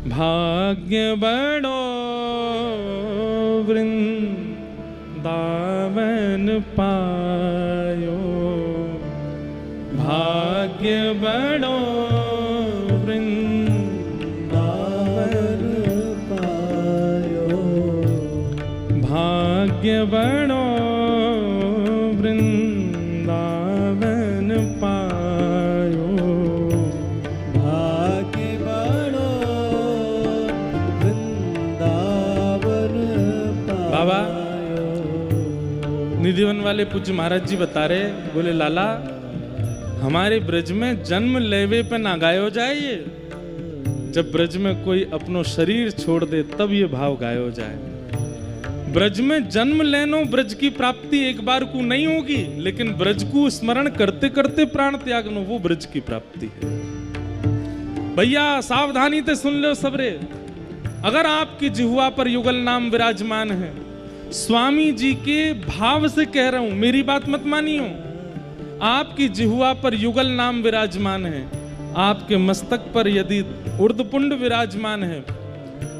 भाग्य बड़ो वृंदावन पायो, भाग्य बड़ो वृंदावन पायो, भाग्य बड़ो वृंदावन पायो, भाग्य बड़ो वृंदावन पायो। बाबा निधिवन वाले पूज्य महाराज जी बता रहे, बोले लाला हमारे ब्रज में जन्म लेवे पे ना गायो जाए ये, जब ब्रज में कोई अपनो शरीर छोड़ दे तब ये भाव गायो जाए। ब्रज में जन्म लेनो ब्रज की प्राप्ति एक बार को नहीं होगी, लेकिन ब्रज को स्मरण करते करते प्राण त्यागनो वो ब्रज की प्राप्ति है। भैया सावधानी से सुन लो सबरे, अगर आपकी जिह्वा पर युगल नाम विराजमान है, स्वामी जी के भाव से कह रहा हूं, मेरी बात मत मानियो, आपकी जिह्वा पर युगल नाम विराजमान है, आपके मस्तक पर यदि उर्धपुंड विराजमान है,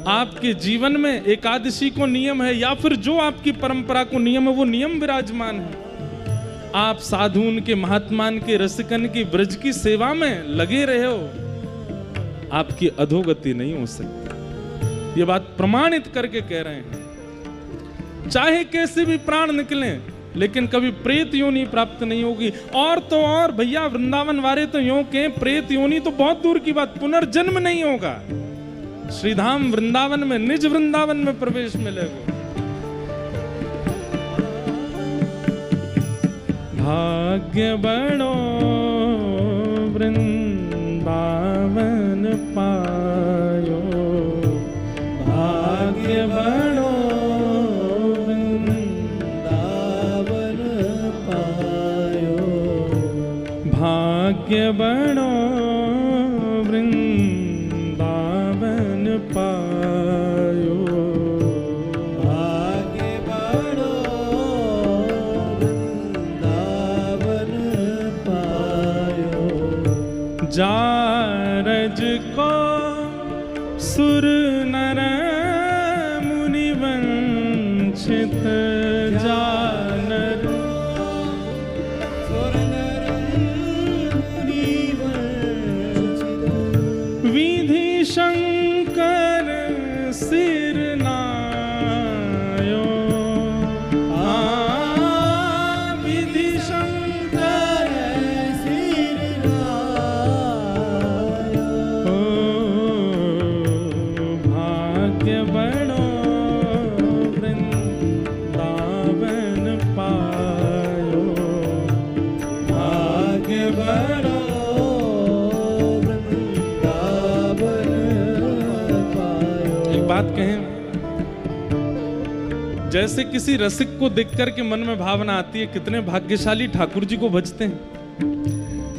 आपके जीवन में एकादशी को नियम है या फिर जो आपकी परंपरा को नियम है वो नियम विराजमान है, आप साधुन के महात्मान के रसिकन की ब्रज की सेवा में लगे रहे हो, आपकी अधोगति नहीं हो सकती। ये बात प्रमाणित करके कह रहे हैं। चाहे कैसे भी प्राण निकले लेकिन कभी प्रेत योनि प्राप्त नहीं होगी। और तो और भैया वृंदावन वाले तो यूं के प्रेत योनि तो बहुत दूर की बात, पुनर्जन्म नहीं होगा। श्रीधाम वृंदावन में निज वृंदावन में प्रवेश मिलेगा। भाग्य बड़ो वृंदावन पायो, भाग्य बड़ो वृंदावन पायो, भाग्य बड़ो वृंदावन पायो, भाग्य बड़ो वृंदावन पायो। जारज को सुर नर मुनि वंचित, जानर सुर नर मुनि वंचित, विधि शंकर सिर नायो, विधि शंकर सिर नायो, भाग्य बड़ो वृंदावन पायो, भाग्य बड़ो बात कहें, जैसे किसी रसिक को देखकर के मन में भावना आती है कितने भाग्यशाली ठाकुर जी को भजते हैं,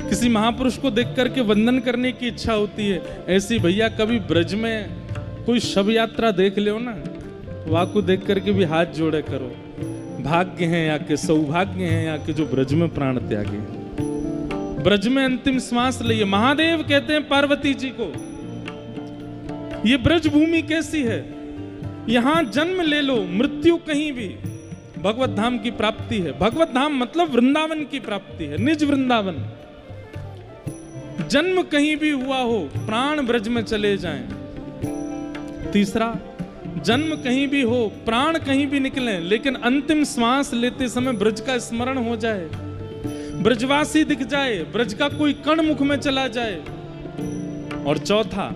किसी महापुरुष को देखकर के वंदन करने की इच्छा होती है, ऐसी भैया कभी ब्रज में कोई शव यात्रा देख लो ना, वहां को देख करके भी हाथ जोड़े करो। भाग्य हैं या के सौभाग्य हैं या के जो ब्रज में प्राण त्यागे, ब्रज में अंतिम श्वास लिए। महादेव कहते हैं पार्वती जी को, ये ब्रज भूमि कैसी है, यहां जन्म ले लो, मृत्यु कहीं भी, भगवत धाम की प्राप्ति है। भगवत धाम मतलब वृंदावन की प्राप्ति है, निज वृंदावन। जन्म कहीं भी हुआ हो, प्राण ब्रज में चले जाएं। तीसरा, जन्म कहीं भी हो, प्राण कहीं भी निकले, लेकिन अंतिम श्वास लेते समय ब्रज का स्मरण हो जाए, ब्रजवासी दिख जाए, ब्रज का कोई कण मुख में चला जाए। और चौथा,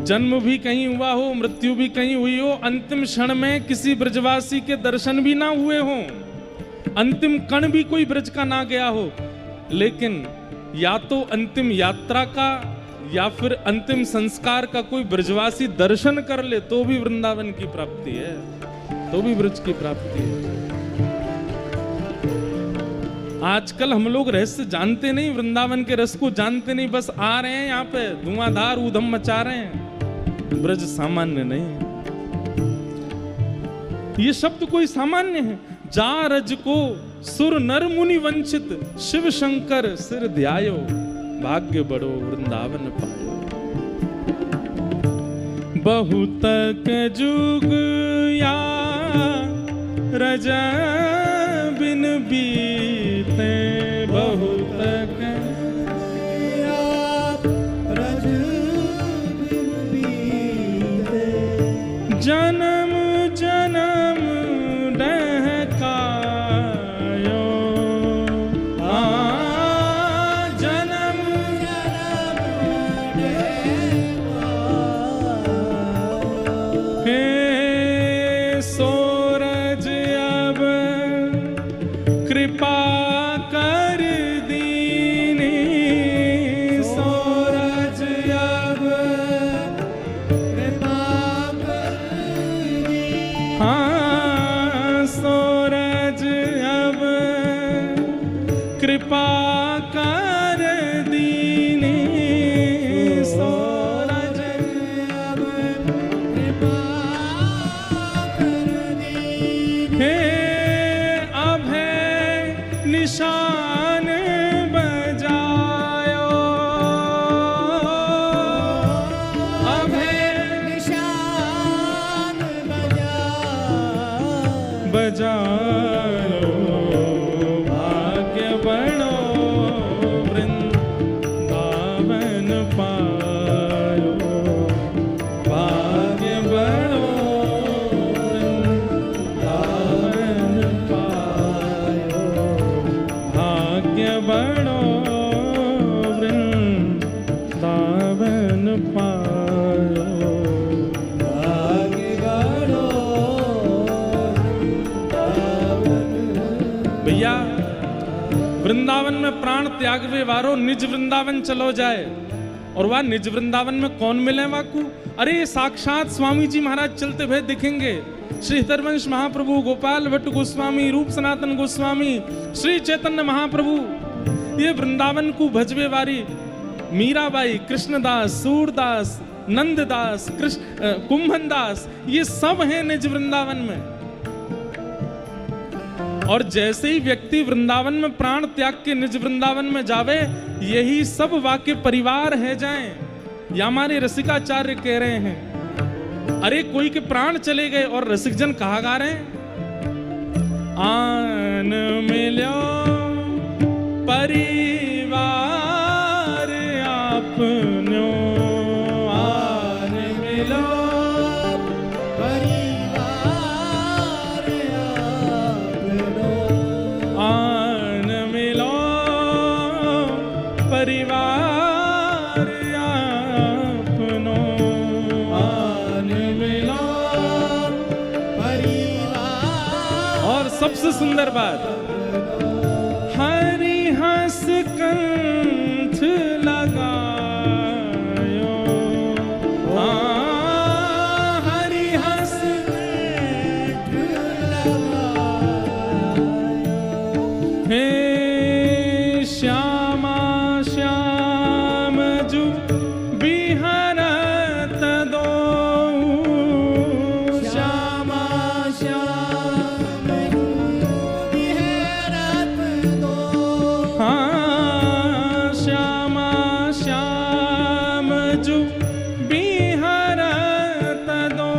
जन्म भी कहीं हुआ हो, मृत्यु भी कहीं हुई हो, अंतिम क्षण में किसी ब्रजवासी के दर्शन भी ना हुए हो, अंतिम कण भी कोई ब्रज का ना गया हो, लेकिन या तो अंतिम यात्रा का या फिर अंतिम संस्कार का कोई ब्रजवासी दर्शन कर ले तो भी वृंदावन की प्राप्ति है, तो भी ब्रज की प्राप्ति है। आजकल हम लोग रहस्य जानते नहीं, वृंदावन के रस को जानते नहीं, बस आ रहे हैं यहाँ पे धुआंधार ऊधम मचा रहे हैं। ब्रज सामान्य नहीं, ये शब्द कोई सामान्य है। जारज को सुर नर मुनि वंचित, शिव शंकर सिर ध्यायो, भाग्य बड़ो वृंदावन पायो। बहुत के जुग या रज बिन बीते, बहुत के रज बिन बीते, जन्म जन्म डहकायो, जन्म हे सूरज अब कृपा कर दीनी, सूरज अब कृपा कर दी, हाँ सूरज अब कृपा कर दीनी, सूरज अब कृपा कर दी, हे अभय निशान बजायो, अभय निशान बजायो, भाग्य बड़ो वृंदावन पायो, भाग्य बड़ो वृंदावन पायो, भाग्य बड़ो वृंदावन पायो। आगे बढ़ो भैया वृंदावन में प्राण त्यागवे वारो निज वृंदावन चलो जाए, और वह निज वृंदावन में कौन मिले वाकू? अरे साक्षात स्वामी जी महाराज चलते हुए दिखेंगे। श्री हरिवंश महाप्रभु, गोपाल भट्ट गोस्वामी, रूप सनातन गोस्वामी, श्री चैतन्य महाप्रभु, ये वृंदावन को भजवे वारी मीराबाई, कृष्णदास, सूरदास, नंददास, कुंभनदास, ये सब हैं निज वृंदावन में। और जैसे ही व्यक्ति वृंदावन में प्राण त्याग के निज वृंदावन में जावे, यही सब वाक्य परिवार है जाएं। या हमारे रसिकाचार्य कह रहे हैं, अरे कोई के प्राण चले गए और रसिकजन कहा गा रहे हैं, आन मिलो परिवार आपनो, आन मिलो परिवार आपनो, आन मिलो परिवार आपनो, आन मिलो परिवार। और सबसे सुंदर बात, हरि हंस कंठ लगायो, हरि हंस हे श्यामा श्याम जु बिहरत दो, श्यामा श्याम विहरत दो, हाँ श्यामा श्याम जु बिहरत दो,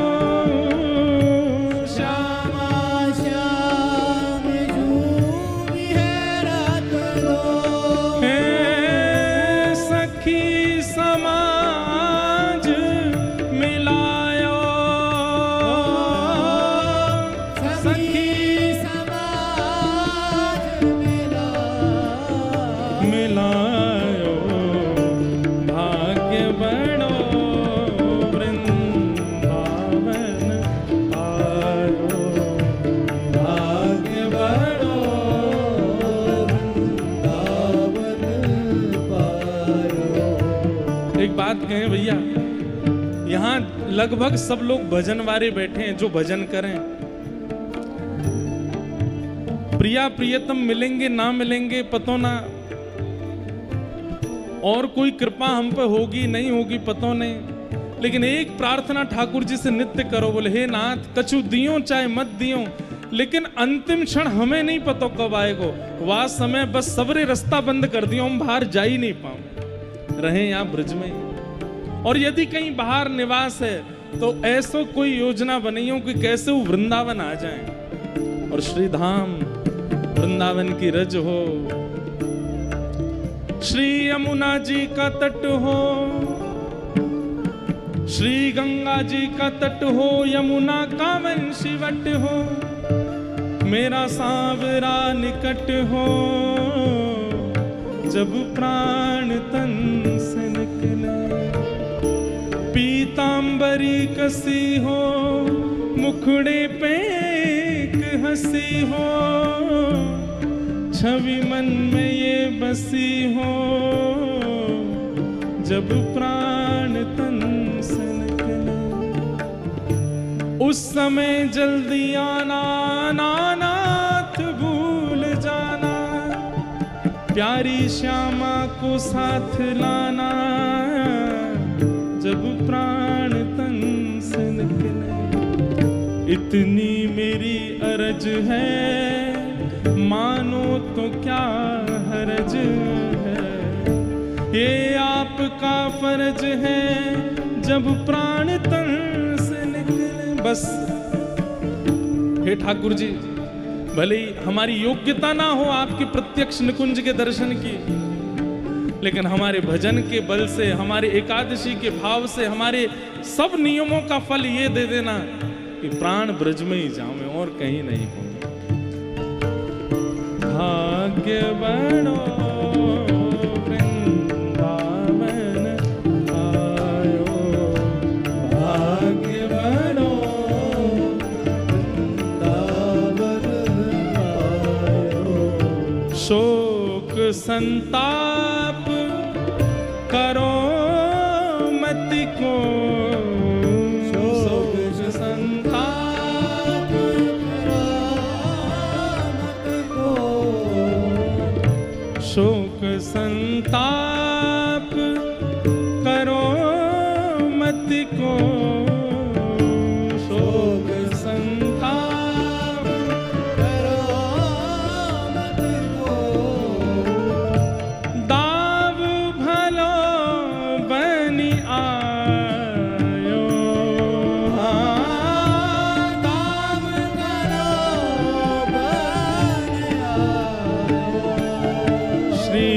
श्यामा श्याम जू विहरत दो, हे सखी समाज मिलायो, सखी समाज मिलायो, भाग्य बड़ो वृंदावन आयो, भाग्य बड़ो वृंदावन पायो। एक बात कहें भैया, यहाँ लगभग सब लोग भजन वारे बैठे हैं जो भजन करें। प्रिया प्रियतम मिलेंगे ना मिलेंगे पतो ना, और कोई कृपा हम पे होगी नहीं होगी पतो नहीं, लेकिन एक प्रार्थना ठाकुर जी से नित्य करो, बोले हे नाथ कछु दियो चाहे मत दियो, लेकिन अंतिम क्षण हमें नहीं पता कब आएगो, वह समय बस सबरे रास्ता बंद कर दियो, हम बाहर जा ही नहीं पाओ, रहे यहाँ ब्रज में। और यदि कहीं बाहर निवास है तो ऐसो कोई योजना बनी हो कि कैसे वो वृंदावन आ जाए और श्री धाम वृंदावन की रज हो, श्री यमुना जी का तट हो, श्री गंगा जी का तट हो, यमुना का वंशीवट हो, मेरा सांवरा निकट हो, जब प्राण तन से निकले, पीतांबरी कसी हो, मुखड़े पे एक हंसी हो, छवि मन में ये बसी हो, जब प्राण तन से निकले, उस समय जल्दी आना, नानाथ भूल जाना, प्यारी श्यामा को साथ लाना, जब प्राण तन से निकले। इतनी मेरी अरज है, मानो तो क्या हरज है, ये आपका फर्ज है, जब प्राण तन से निकले। बस हे ठाकुर जी, भले ही हमारी योग्यता ना हो आपकी प्रत्यक्ष निकुंज के दर्शन की, लेकिन हमारे भजन के बल से, हमारे एकादशी के भाव से, हमारे सब नियमों का फल ये दे देना कि प्राण ब्रज में ही जाऊं, और कहीं नहीं हो। भाग्य बनो वृंदावन आयो, भाग्य बनो वृंदावन आयो, शोक संताप करो मत को, शोक संताप करो मत को, शोक संताप करो मत को, शोक संताप करो मत को, दाव भलो बनी आयो, दाव भलो बनी आयो, श्री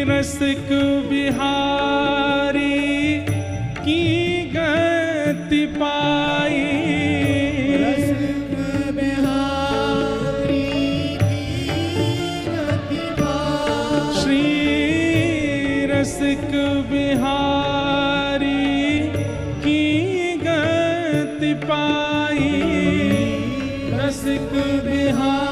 रसिक बिहारी की गति पाई, रसिक बिहारी की गति पाई, श्री रसिक बिहारी की गति पाई, रसिक बिहारी